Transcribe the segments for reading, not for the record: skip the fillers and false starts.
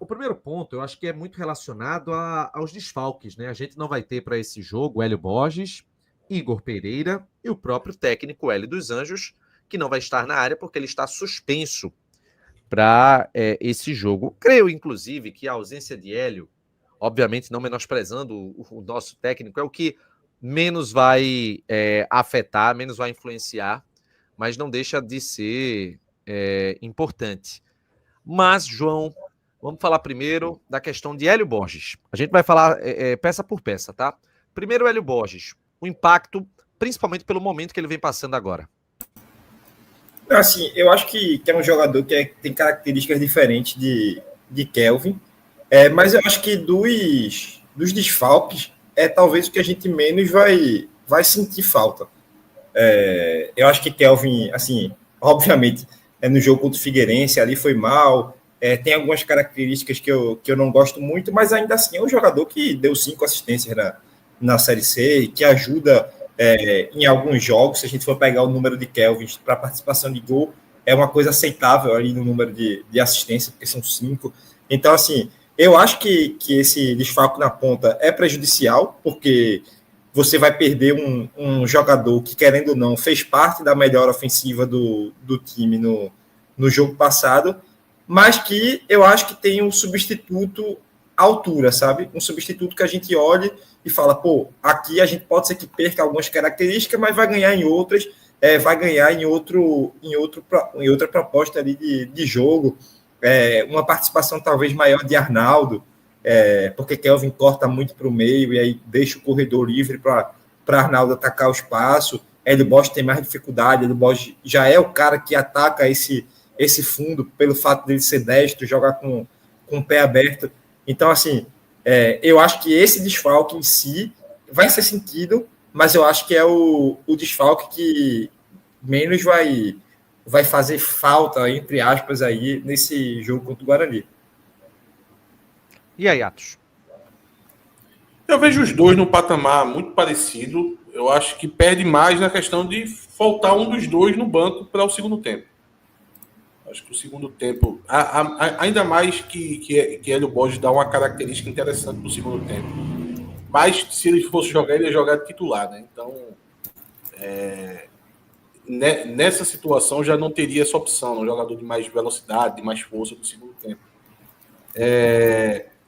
primeiro ponto, eu acho que é muito relacionado aos desfalques, né? A gente não vai ter para esse jogo Hélio Borges, Igor Pereira e o próprio técnico Hélio dos Anjos, que não vai estar na área porque ele está suspenso para esse jogo. Creio, inclusive, que a ausência de Hélio, obviamente não menosprezando o nosso técnico, é o que menos vai afetar, menos vai influenciar, mas não deixa de ser importante. Mas, João, vamos falar primeiro da questão de Hélio Borges. A gente vai falar peça por peça, tá? Primeiro, Hélio Borges. O impacto, principalmente pelo momento que ele vem passando agora. Assim, eu acho que é um jogador que tem características diferentes de Kelvin, mas eu acho que dos desfalques é talvez o que a gente menos vai sentir falta. Eu acho que Kelvin, assim, obviamente, no jogo contra o Figueirense, ali foi mal, tem algumas características que eu não gosto muito, mas ainda assim é um jogador que deu 5 assistências na Série C e que ajuda em alguns jogos. Se a gente for pegar o número de Kelvin para participação de gol, é uma coisa aceitável ali no número de assistência, porque são 5. Então, assim, eu acho que esse desfalque na ponta é prejudicial, porque você vai perder um jogador que, querendo ou não, fez parte da melhor ofensiva do time no jogo passado, mas que eu acho que tem um substituto à altura, sabe? Um substituto que a gente olhe e fala, pô, aqui a gente pode ser que perca algumas características, mas vai ganhar em outras, vai ganhar em outra proposta ali de jogo, uma participação talvez maior de Arnaldo, porque Kelvin corta muito para o meio e aí deixa o corredor livre para Arnaldo atacar o espaço. Hélio Borges tem mais dificuldade, Hélio Borges já é o cara que ataca esse fundo pelo fato dele ser destro, jogar com o pé aberto. Então, assim, eu acho que esse desfalque em si vai ser sentido, mas eu acho que é o desfalque que menos vai fazer falta, entre aspas, aí, nesse jogo contra o Guarani. E aí, Atos? Eu vejo os dois no patamar muito parecido. Eu acho que perde mais na questão de faltar um dos dois no banco para o segundo tempo. Acho que o segundo tempo, ainda mais que Hélio Borges dá uma característica interessante no segundo tempo. Mas se ele fosse jogar, ele ia jogar de titular, né? Então, nessa situação já não teria essa opção, um jogador de mais velocidade, de mais força no segundo tempo.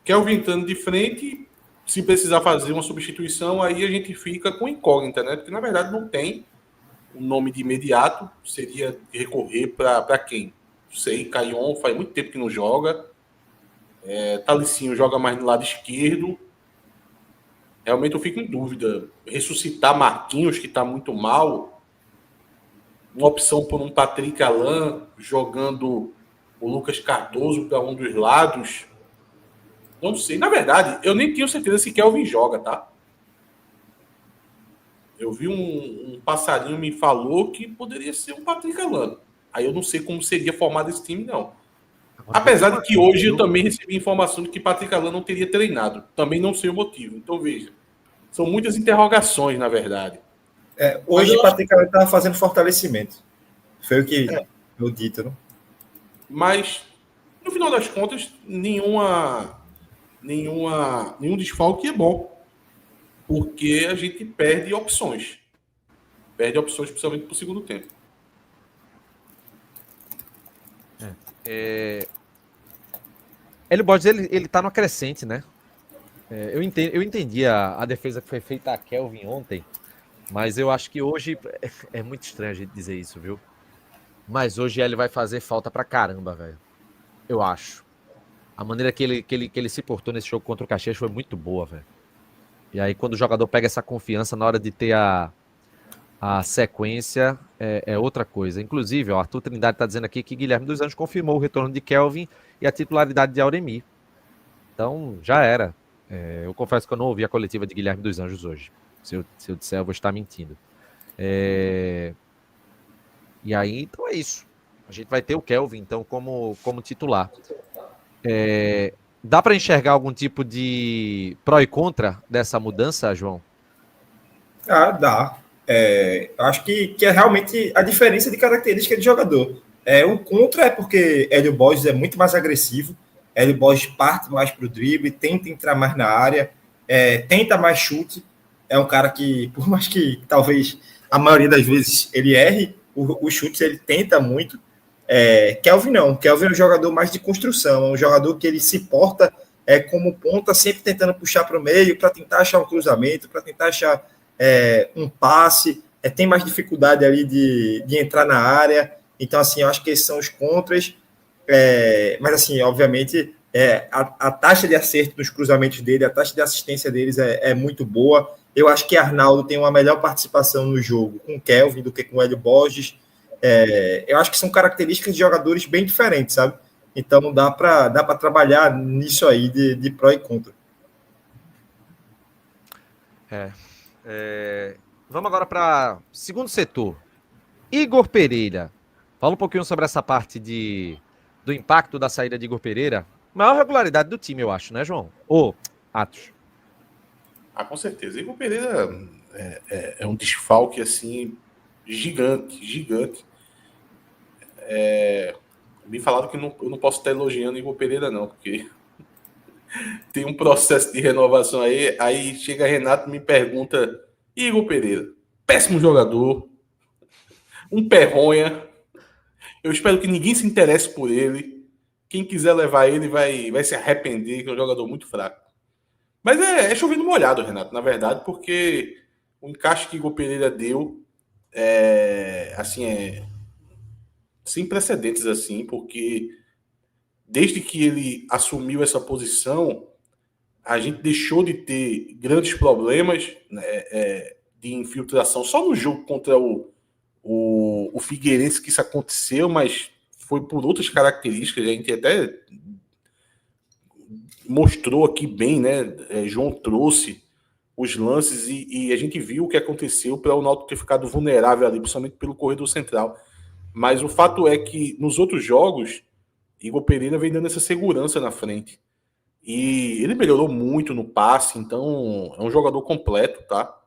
Kelvin entrando de frente, se precisar fazer uma substituição, aí a gente fica com incógnita, né? Porque na verdade não tem um nome de imediato, seria recorrer para quem? Não sei, Caion faz muito tempo que não joga. Talicinho joga mais no lado esquerdo. Realmente eu fico em dúvida. Ressuscitar Marquinhos, que está muito mal. Uma opção por um Patrick Alain, jogando o Lucas Cardoso para um dos lados. Não sei. Na verdade, eu nem tenho certeza se Kelvin joga, tá? Eu vi um passarinho me falou que poderia ser um Patrick Alain. Aí eu não sei como seria formado esse time, não. Apesar de que hoje eu também recebi informação de que Patrick Alain não teria treinado. Também não sei o motivo. Então, veja. São muitas interrogações, na verdade. Hoje o Patrick Alain estava fazendo fortalecimento. Foi o que eu dito, não? Mas, no final das contas, nenhum desfalque é bom. Porque a gente perde opções. Perde opções, principalmente para o segundo tempo. Hélio Borges, ele tá no crescente, né? Eu entendi a defesa que foi feita a Kelvin ontem, mas eu acho que hoje é muito estranho a gente dizer isso, viu? Mas hoje ele vai fazer falta pra caramba, velho. Eu acho. A maneira que ele se portou nesse jogo contra o Caxias foi muito boa, velho. E aí, quando o jogador pega essa confiança na hora de ter a sequência, é outra coisa. Inclusive, o Arthur Trindade está dizendo aqui que Guilherme dos Anjos confirmou o retorno de Kelvin e a titularidade de Auremi. Então, já era. Eu confesso que eu não ouvi a coletiva de Guilherme dos Anjos hoje. Se eu disser, eu vou estar mentindo. E aí, então é isso. A gente vai ter o Kelvin, então, como titular. Dá para enxergar algum tipo de pró e contra dessa mudança, João? Dá. Acho que é realmente a diferença de característica de jogador. O contra é porque Hélio Borges é muito mais agressivo, Hélio Borges parte mais para o drible, tenta entrar mais na área, tenta mais chute. É um cara que, por mais que talvez a maioria das vezes ele erre, os chutes ele tenta muito. Kelvin não. Kelvin é um jogador mais de construção, é um jogador que ele se porta como ponta, sempre tentando puxar para o meio, para tentar achar um cruzamento, para tentar achar um passe, tem mais dificuldade ali de entrar na área. Então, assim, eu acho que esses são os contras. Mas, assim, obviamente, a taxa de acerto nos cruzamentos dele, a taxa de assistência deles é muito boa. Eu acho que Arnaldo tem uma melhor participação no jogo com o Kelvin do que com o Hélio Borges. Eu acho que são características de jogadores bem diferentes, sabe? Então dá para trabalhar nisso aí de pró e contra. Vamos agora para segundo setor. Igor Pereira. Fala um pouquinho sobre essa parte do impacto da saída de Igor Pereira. Maior regularidade do time, eu acho, né, João? Atos. Com certeza. Igor Pereira é um desfalque, assim, gigante. Me falaram que eu não posso estar elogiando Igor Pereira, não, porque tem um processo de renovação aí chega Renato e me pergunta, Igor Pereira, péssimo jogador, um perronha, eu espero que ninguém se interesse por ele, quem quiser levar ele vai se arrepender, que é um jogador muito fraco. Mas é chovendo molhado, Renato, na verdade, porque o encaixe que Igor Pereira deu sem precedentes, assim, porque desde que ele assumiu essa posição, a gente deixou de ter grandes problemas, né, de infiltração. Só no jogo contra o Figueirense que isso aconteceu, mas foi por outras características. A gente até mostrou aqui bem, né? João trouxe os lances e a gente viu o que aconteceu para o Náutico ter ficado vulnerável ali, principalmente pelo corredor central. Mas o fato é que nos outros jogos, Igor Pereira vem dando essa segurança na frente. E ele melhorou muito no passe, então é um jogador completo, tá?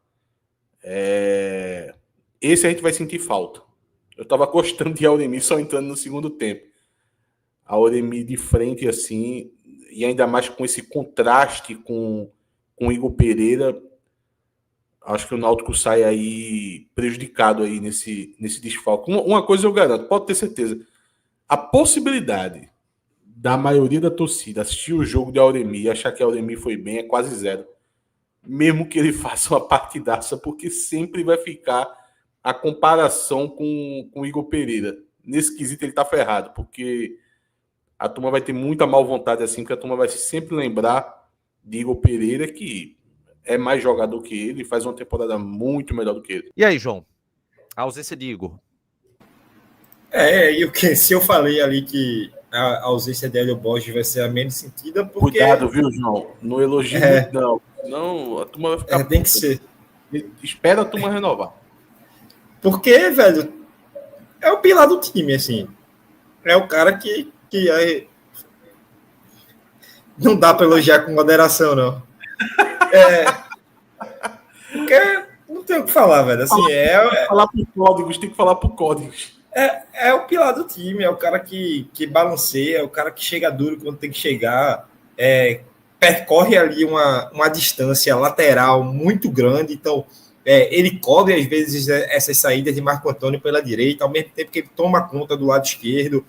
Esse a gente vai sentir falta. Eu tava gostando de Auremi só entrando no segundo tempo. A Auremi de frente, assim, e ainda mais com esse contraste com Igor Pereira, acho que o Náutico sai aí prejudicado aí nesse desfalque. Uma coisa eu garanto, pode ter certeza. A possibilidade da maioria da torcida assistir o jogo de Auremi e achar que Auremi foi bem é quase zero. Mesmo que ele faça uma partidaça, porque sempre vai ficar a comparação com o Igor Pereira. Nesse quesito ele tá ferrado, porque a turma vai ter muita mal vontade assim, porque a turma vai sempre lembrar de Igor Pereira, que é mais jogador que ele, faz uma temporada muito melhor do que ele. E aí, João? A ausência de Igor. Se eu falei ali que a ausência de Hélio Borges vai ser a menos sentida, porque... Cuidado, viu, João? Não elogio muito, não. Não, a turma vai ficar... tem que ser. Espera a turma renovar. Porque, velho, é o pilar do time, assim. É o cara que não dá para elogiar com moderação, não. Porque não tem o que falar, velho. Assim, tem que falar por códigos. É o pilar do time, é o cara que balanceia, é o cara que chega duro quando tem que chegar, percorre ali uma distância lateral muito grande, então ele cobre às vezes essas saídas de Marco Antônio pela direita, ao mesmo tempo que ele toma conta do lado esquerdo,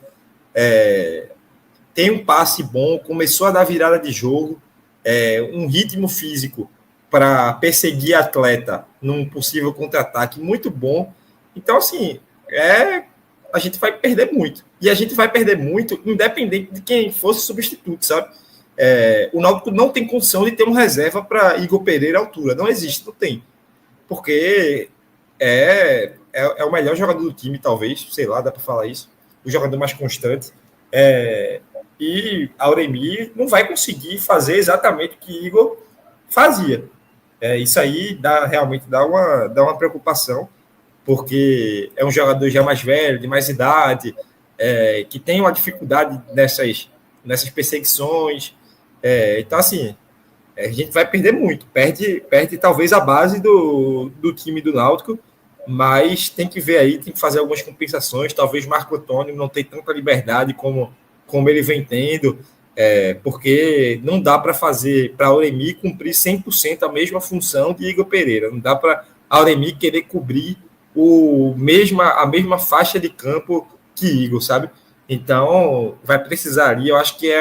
tem um passe bom, começou a dar virada de jogo, um ritmo físico para perseguir atleta num possível contra-ataque muito bom. Então, assim, a gente vai perder muito. E a gente vai perder muito independente de quem fosse substituto, sabe? O Náutico não tem condição de ter uma reserva para Igor Pereira à altura. Não existe, não tem. Porque é o melhor jogador do time, talvez, sei lá, dá para falar isso. O jogador mais constante. E Auremi não vai conseguir fazer exatamente o que Igor fazia. Isso aí realmente dá uma preocupação, porque é um jogador já mais velho, de mais idade, que tem uma dificuldade nessas perseguições. Então, assim, a gente vai perder muito. Perde talvez a base do time do Náutico, mas tem que ver aí, tem que fazer algumas compensações. Talvez Marco Antônio não tenha tanta liberdade como ele vem tendo. Porque não dá para fazer para a Auremi cumprir 100% a mesma função de Igor Pereira. Não dá para a Auremi querer cobrir a mesma faixa de campo que Igor, sabe? Então, vai precisar ali, eu acho que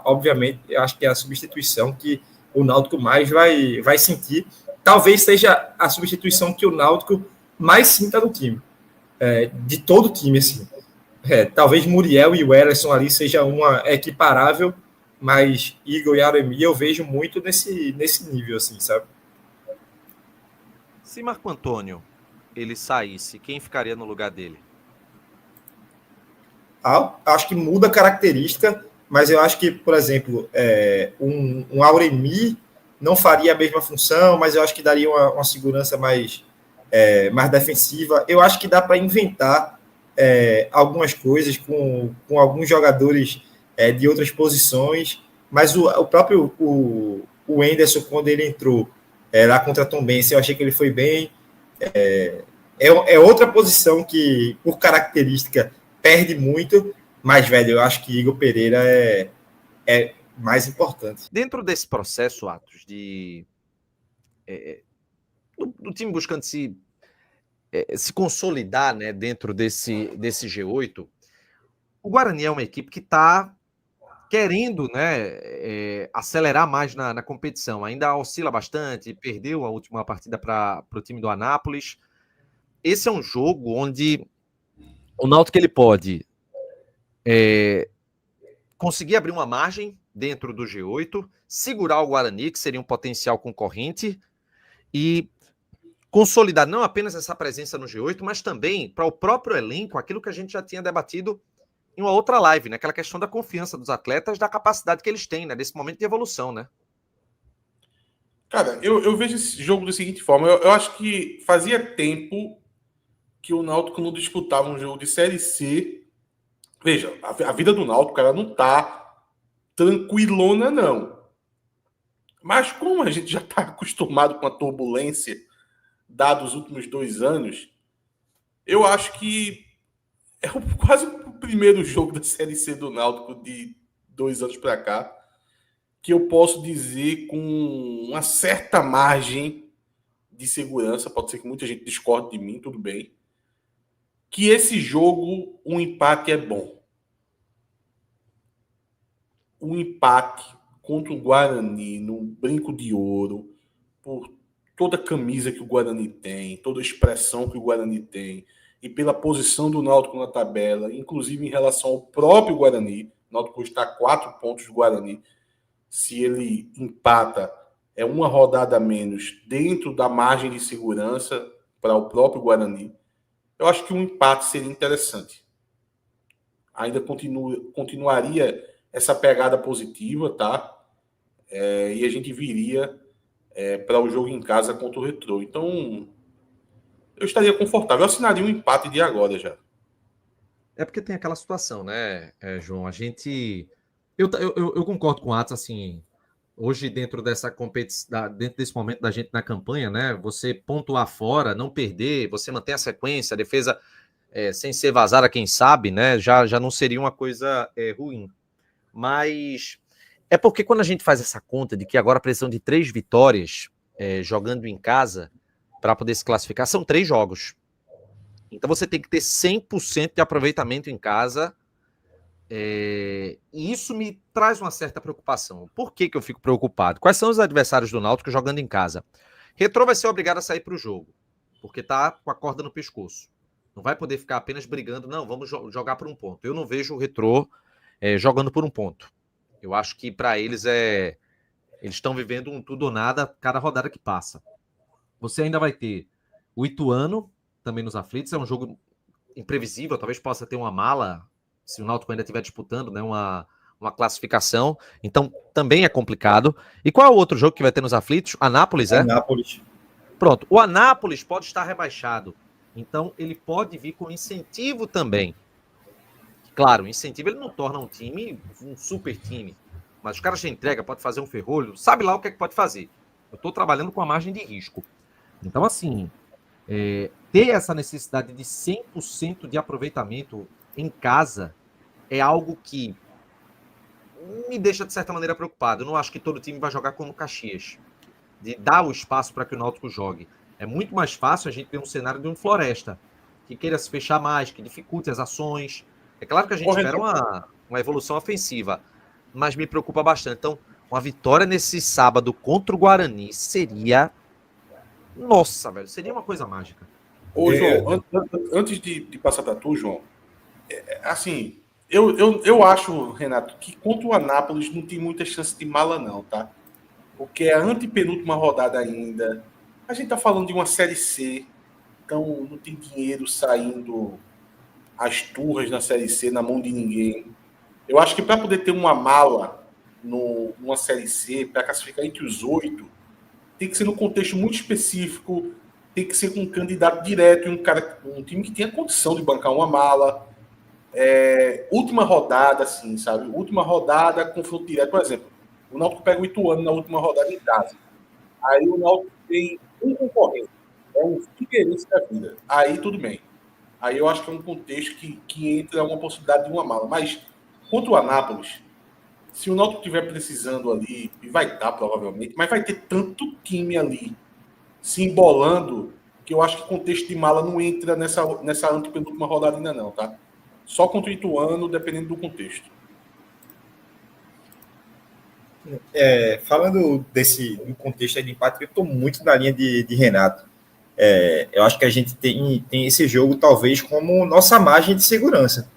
obviamente, eu acho que é a substituição que o Náutico mais vai sentir. Talvez seja a substituição que o Náutico mais sinta no time, de todo o time, assim. Talvez Muriel e o Ellerson ali seja uma equiparável, mas Igor e Auremi eu vejo muito nesse nível, assim, sabe? Se Marco Antônio ele saísse, quem ficaria no lugar dele? Acho que muda a característica, mas eu acho que, por exemplo, um Auremi não faria a mesma função, mas eu acho que daria uma segurança mais defensiva. Eu acho que dá para inventar algumas coisas com alguns jogadores de outras posições, mas o próprio o Wenderson, quando ele entrou lá contra a Tombense, eu achei que ele foi bem. É outra posição que, por característica, perde muito, mas, velho, eu acho que Igor Pereira é mais importante. Dentro desse processo, Atos, do time buscando se consolidar, né, dentro desse G8, o Guarani é uma equipe que está querendo, né, acelerar mais na competição. Ainda oscila bastante, perdeu a última partida para o time do Anápolis. Esse é um jogo onde o Náutico ele pode conseguir abrir uma margem dentro do G8, segurar o Guarani, que seria um potencial concorrente, e consolidar não apenas essa presença no G8, mas também para o próprio elenco, aquilo que a gente já tinha debatido em uma outra live, né? Aquela questão da confiança dos atletas, da capacidade que eles têm, né? Desse momento de evolução, né? Cara, eu vejo esse jogo da seguinte forma. Eu acho que fazia tempo que o Náutico não disputava um jogo de Série C. Veja, a vida do Náutico, ela não tá tranquilona, não. Mas como a gente já está acostumado com a turbulência dada os últimos 2 anos, eu acho que é quase o primeiro jogo da Série C do Náutico de 2 anos para cá que eu posso dizer com uma certa margem de segurança, pode ser que muita gente discorde de mim, tudo bem, que esse jogo, um empate é bom. Um empate contra o Guarani no Brinco de Ouro, por toda a camisa que o Guarani tem, toda a expressão que o Guarani tem, e pela posição do Náutico na tabela, inclusive em relação ao próprio Guarani, o Náutico está a 4 pontos do Guarani. Se ele empata, é uma rodada a menos dentro da margem de segurança para o próprio Guarani. Eu acho que um empate seria interessante. Ainda continuaria essa pegada positiva, tá? E a gente viria para o jogo em casa contra o Retrô. Então, eu estaria confortável. Eu assinaria um empate de agora já. É porque tem aquela situação, né, João? A gente... Eu concordo com o Atos, assim... Hoje, dentro dessa competição, dentro desse momento da gente na campanha, né? Você pontuar fora, não perder, você manter a sequência, a defesa sem ser vazada, quem sabe, né? Já não seria uma coisa ruim. Mas é porque quando a gente faz essa conta de que agora precisam de 3 vitórias jogando em casa para poder se classificar, são 3 jogos. Então você tem que ter 100% de aproveitamento em casa. E isso me traz uma certa preocupação. Por que eu fico preocupado? Quais são os adversários do Náutico jogando em casa? Retrô vai ser obrigado a sair para o jogo, porque está com a corda no pescoço. Não vai poder ficar apenas brigando, não, vamos jogar por um ponto. Eu não vejo o Retrô jogando por um ponto. Eu acho que para eles eles estão vivendo um tudo ou nada cada rodada que passa. Você ainda vai ter o Ituano também nos aflitos, é um jogo imprevisível, talvez possa ter uma mala se o Náutico ainda estiver disputando, né, uma classificação. Então, também é complicado. E qual é o outro jogo que vai ter nos aflitos? Anápolis, Anápolis. Pronto. O Anápolis pode estar rebaixado. Então, ele pode vir com incentivo também. Claro, o incentivo ele não torna um time um super time. Mas os caras já entrega, pode fazer um ferrolho. Sabe lá o que é que pode fazer. Eu estou trabalhando com a margem de risco. Então, assim, ter essa necessidade de 100% de aproveitamento em casa é algo que me deixa, de certa maneira, preocupado. Eu não acho que todo time vai jogar como o Caxias, de dar o espaço para que o Náutico jogue. É muito mais fácil a gente ter um cenário de um Floresta, que queira se fechar mais, que dificulte as ações. É claro que a gente espera uma evolução ofensiva, mas me preocupa bastante. Então, uma vitória nesse sábado contra o Guarani seria... Nossa, velho, seria uma coisa mágica. Ô, João, antes de passar para tu, João, assim, eu acho, Renato, que contra o Anápolis não tem muita chance de mala, não, tá? Porque é a antepenúltima rodada ainda. A gente tá falando de uma Série C, então não tem dinheiro saindo as turras na Série C na mão de ninguém. Eu acho que para poder ter uma mala numa Série C, para classificar entre os 8, tem que ser num contexto muito específico, tem que ser com um candidato direto, um time que tenha condição de bancar uma mala. Última rodada, assim, sabe? Última rodada, confronto direto. Por exemplo, o Náutico pega o Ituano na última rodada em casa. Aí o Náutico tem um concorrente. É um Figueirense da vida. Aí tudo bem. Aí eu acho que é um contexto que entra uma possibilidade de uma mala. Mas, contra o Anápolis, se o Náutico estiver precisando ali, e vai estar provavelmente, mas vai ter tanto time ali se embolando, que eu acho que o contexto de mala não entra nessa antepenúltima rodada ainda não, tá? Só contra o Ituano, dependendo do contexto. Falando do contexto aí de empate, eu estou muito na linha de Renato. Eu acho que a gente tem esse jogo talvez como nossa margem de segurança,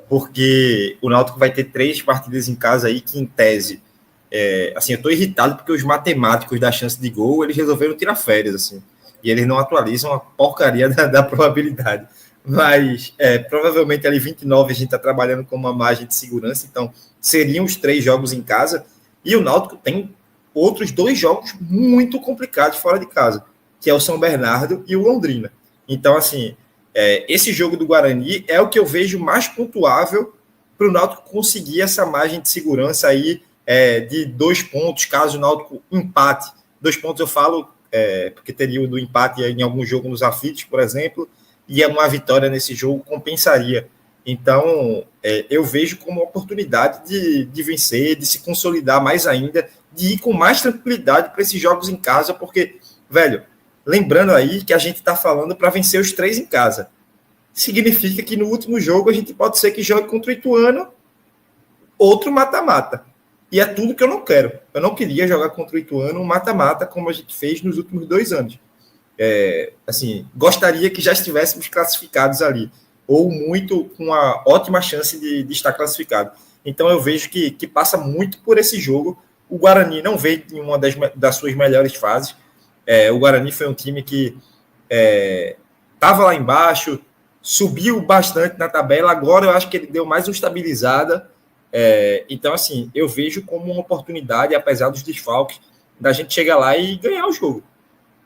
porque o Náutico vai ter 3 partidas em casa aí que, em tese, assim, eu estou irritado porque os matemáticos da chance de gol, eles resolveram tirar férias, assim, e eles não atualizam a porcaria da probabilidade. Mas, provavelmente, ali 29 a gente está trabalhando com uma margem de segurança, então seriam os 3 jogos em casa, e o Náutico tem outros 2 jogos muito complicados fora de casa, que é o São Bernardo e o Londrina. Então, assim, esse jogo do Guarani é o que eu vejo mais pontuável para o Náutico conseguir essa margem de segurança aí de 2 pontos, caso o Náutico empate. 2 pontos eu falo, porque teria o do empate em algum jogo nos aflitos, por exemplo, e uma vitória nesse jogo compensaria. Então, eu vejo como uma oportunidade de vencer, de se consolidar mais ainda, de ir com mais tranquilidade para esses jogos em casa, porque, velho, lembrando aí que a gente está falando para vencer os 3 em casa. Significa que no último jogo a gente pode ser que jogue contra o Ituano, outro mata-mata. E é tudo que eu não quero. Eu não queria jogar contra o Ituano um mata-mata como a gente fez nos últimos 2 anos. Assim, gostaria que já estivéssemos classificados ali, ou muito com uma ótima chance de estar classificado. Então eu vejo que passa muito por esse jogo. O Guarani não veio em uma das suas melhores fases. O Guarani foi um time que estava lá embaixo, subiu bastante na tabela, agora eu acho que ele deu mais uma estabilizada. Então, assim, eu vejo como uma oportunidade, apesar dos desfalques, da gente chegar lá e ganhar o jogo.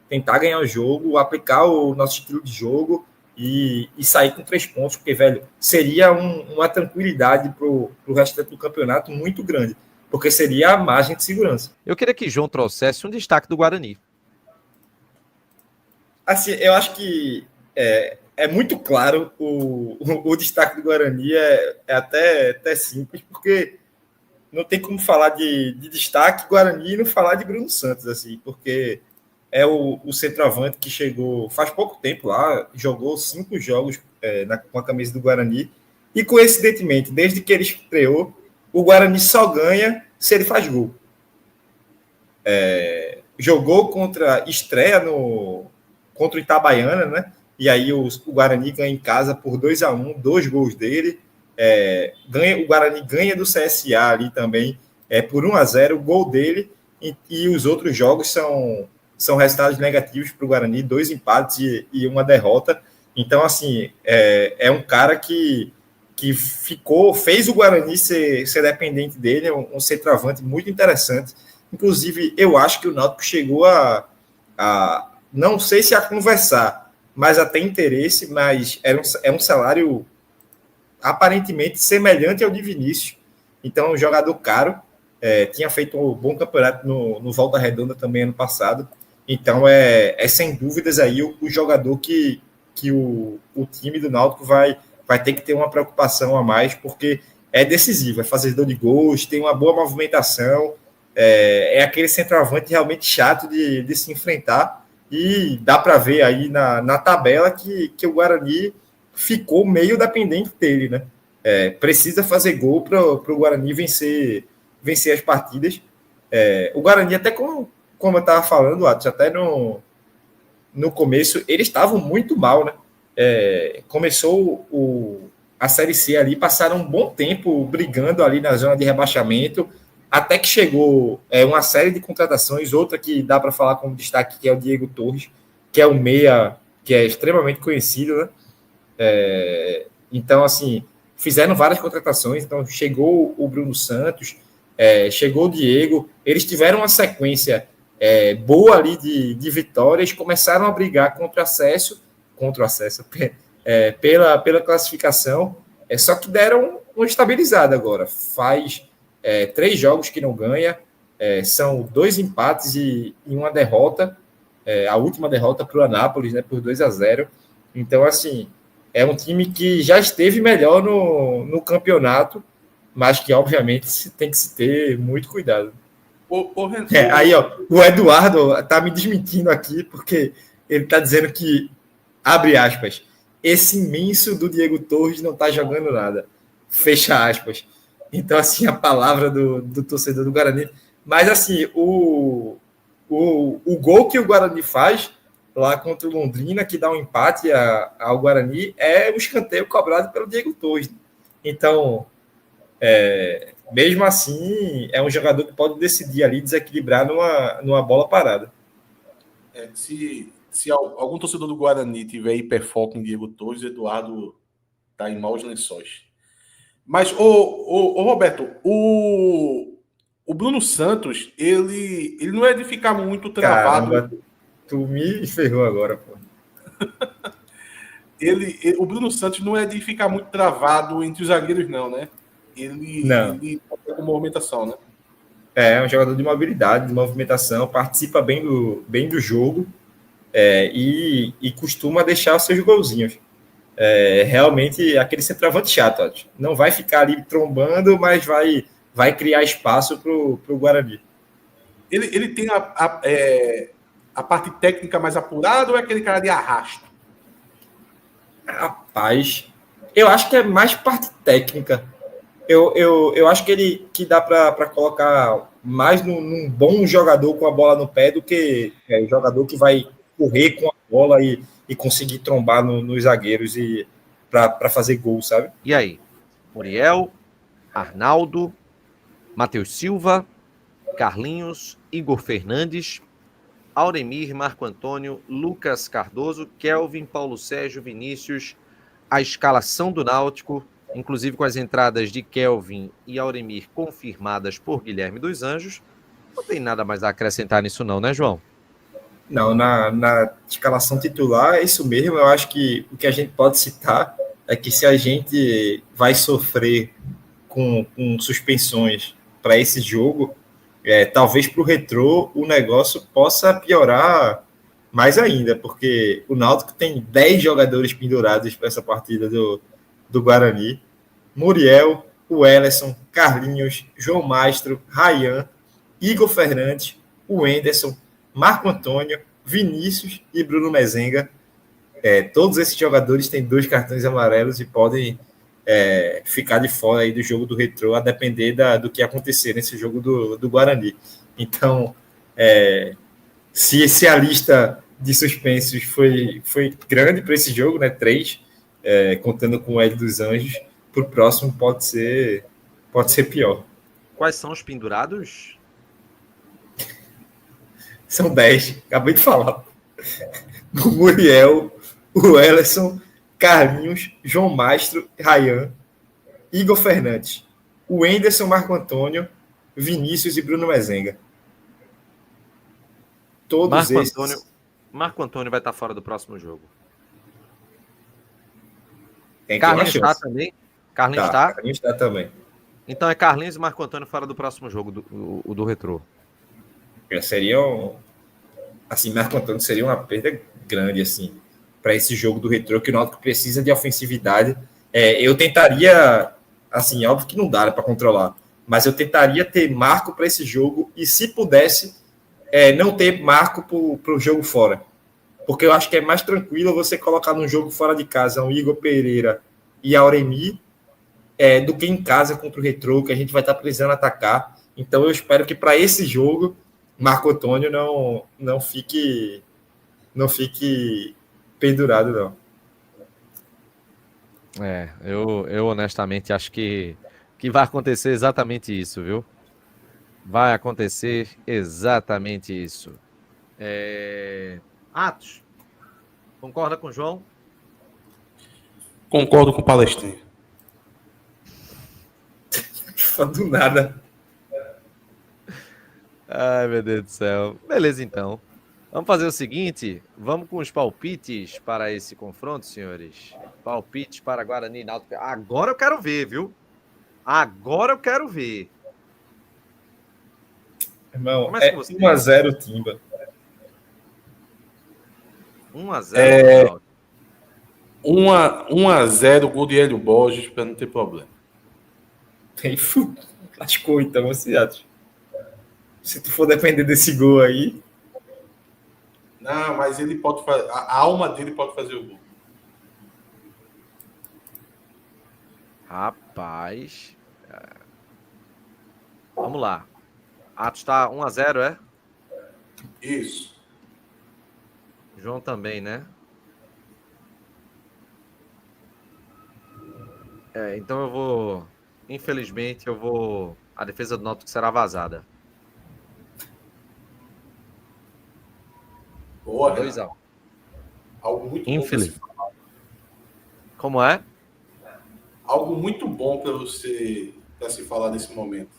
Tentar ganhar o jogo, aplicar o nosso estilo de jogo e sair com 3 pontos, porque, velho, seria uma tranquilidade para o restante do campeonato muito grande, porque seria a margem de segurança. Eu queria que João trouxesse um destaque do Guarani. Assim, eu acho que é muito claro o destaque do Guarani, é até simples, porque não tem como falar de destaque Guarani e não falar de Bruno Santos, assim, porque é o centroavante que chegou faz pouco tempo lá, jogou 5 jogos com a camisa do Guarani, e coincidentemente, desde que ele estreou, o Guarani só ganha se ele faz gol. Jogou estreia contra o Itabaiana, né? E aí o Guarani ganha em casa por 2-1, 2 gols dele. O Guarani ganha do CSA ali também por 1-0, o gol dele, e os outros jogos são resultados negativos para o Guarani, 2 empates e uma derrota. Então, assim, é um cara que fez o Guarani ser dependente dele, um centroavante muito interessante. Inclusive, eu acho que o Náutico chegou a não sei se a conversar, mas até interesse, mas é um salário aparentemente semelhante ao de Vinícius. Então, um jogador caro, tinha feito um bom campeonato no Volta Redonda também ano passado. Então, sem dúvidas aí o jogador que o time do Náutico vai ter que ter uma preocupação a mais, porque é decisivo, é fazedor de gols, tem uma boa movimentação, é aquele centroavante realmente chato de se enfrentar, e dá para ver aí na tabela que o Guarani ficou meio dependente dele, né? Precisa fazer gol para o Guarani vencer as partidas. O Guarani, até como eu estava falando, Atos, até no começo, eles estavam muito mal, né? Começou a Série C ali, passaram um bom tempo brigando ali na zona de rebaixamento, até que chegou uma série de contratações, outra que dá para falar como destaque, que é o Diego Torres, que é um meia que é extremamente conhecido, né? Então, assim, fizeram várias contratações, então chegou o Bruno Santos, chegou o Diego, eles tiveram uma sequência boa ali de vitórias, começaram a brigar contra o acesso, pela classificação, só que deram uma estabilizada agora. Faz 3 jogos que não ganha, são 2 empates e uma derrota, a última derrota para o Anápolis, né, por 2-0. Então, assim, é um time que já esteve melhor no campeonato, mas que, obviamente, tem que se ter muito cuidado. Aí, ó, o Eduardo tá me desmentindo aqui, porque ele tá dizendo que, abre aspas, esse imenso do Diego Torres não tá jogando nada. Fecha aspas. Então, assim, a palavra do torcedor do Guarani. Mas, assim, o gol que o Guarani faz lá contra o Londrina, que dá um empate ao Guarani, é o escanteio cobrado pelo Diego Torres. Então, mesmo assim, é um jogador que pode decidir ali, desequilibrar numa bola parada. Se algum torcedor do Guarani tiver hiperfoco em Diego Torres, Eduardo está em maus lençóis. Mas, Roberto, o Bruno Santos, ele não é de ficar muito travado. Caramba, tu me ferrou agora, pô. O Bruno Santos não é de ficar muito travado entre os zagueiros, não, né? Ele tem com movimentação, né? É um jogador de mobilidade, de movimentação, participa bem do jogo e costuma deixar os seus golzinhos. Realmente aquele centroavante chato, não vai ficar ali trombando, mas vai criar espaço para o Guarani. Ele tem a parte técnica mais apurada ou é aquele cara de arrasto? Rapaz, eu acho que é mais parte técnica. Eu acho que dá para colocar mais num bom jogador com a bola no pé do que o jogador que vai correr com a bola e conseguir trombar nos zagueiros e para fazer gol, sabe? E aí? Muriel, Arnaldo, Matheus Silva, Carlinhos, Igor Fernandes, Auremir, Marco Antônio, Lucas Cardoso, Kelvin, Paulo Sérgio, Vinícius, a escalação do Náutico, inclusive com as entradas de Kelvin e Auremir confirmadas por Guilherme dos Anjos. Não tem nada mais a acrescentar nisso não, né, João? Não, na escalação titular é isso mesmo. Eu acho que o que a gente pode citar é que se a gente vai sofrer com suspensões para esse jogo, talvez para o Retrô o negócio possa piorar mais ainda, porque o Náutico tem 10 jogadores pendurados para essa partida do Guarani: Muriel, o Ellerson, Carlinhos, João Mastro, Rayan, Igor Fernandes, o Enderson, Marco Antônio, Vinícius e Bruno Mezenga. Todos esses jogadores têm 2 cartões amarelos e podem ficar de fora aí do jogo do Retrô, a depender do que acontecer nesse jogo do Guarani. Então, se a lista de suspensos foi grande para esse jogo, né, 3, contando com o Hélio dos Anjos, para o próximo pode ser pior. Quais são os pendurados? São 10, acabei de falar. O Muriel, o Ellerson, Carlinhos, João Mastro, Rayan, Igor Fernandes, o Enderson, Marco Antônio, Vinícius e Bruno Mezenga. Todos esses. Marco Antônio vai estar fora do próximo jogo. Carlinhos está também? Carlinhos está? Carlinhos está também. Então é Carlinhos e Marco Antônio fora do próximo jogo, do Retrô. Assim, Marco Antônio seria uma perda grande, assim, para esse jogo do Retrô, que o Náutico precisa de ofensividade. Eu tentaria Assim, óbvio que não dá para controlar. Mas eu tentaria ter marco para esse jogo e, se pudesse, não ter marco para o jogo fora. Porque eu acho que é mais tranquilo você colocar num jogo fora de casa um Igor Pereira e Auremi do que em casa contra o Retrô, que a gente vai estar precisando atacar. Então eu espero que para esse jogo Marco Antônio não fique pendurado, não. Eu honestamente acho que vai acontecer exatamente isso, viu? Vai acontecer exatamente isso. Atos, concorda com o João? Concordo com o Palestrinha. Do nada. Ai, meu Deus do céu. Beleza, então. Vamos fazer o seguinte, vamos com os palpites para esse confronto, senhores. Palpites para Guarani e Náutico. Agora eu quero ver, viu? Agora eu quero ver. Irmão, Começa com você. 1-0 Timba. 1-0 Náutico. 1-0, gol de Hélio Borges, para não ter problema. Lascou, então, você acha? Se tu for depender desse gol aí... Não, mas ele pode fazer. A alma dele pode fazer o gol. Rapaz. Vamos lá. Atos está 1-0, é? Isso. João também, né? Então eu vou... Infelizmente, a defesa do Náutico será vazada. Boa, 2-1. Algo muito bom. Infeliz. Como é? Algo muito bom para se falar nesse momento.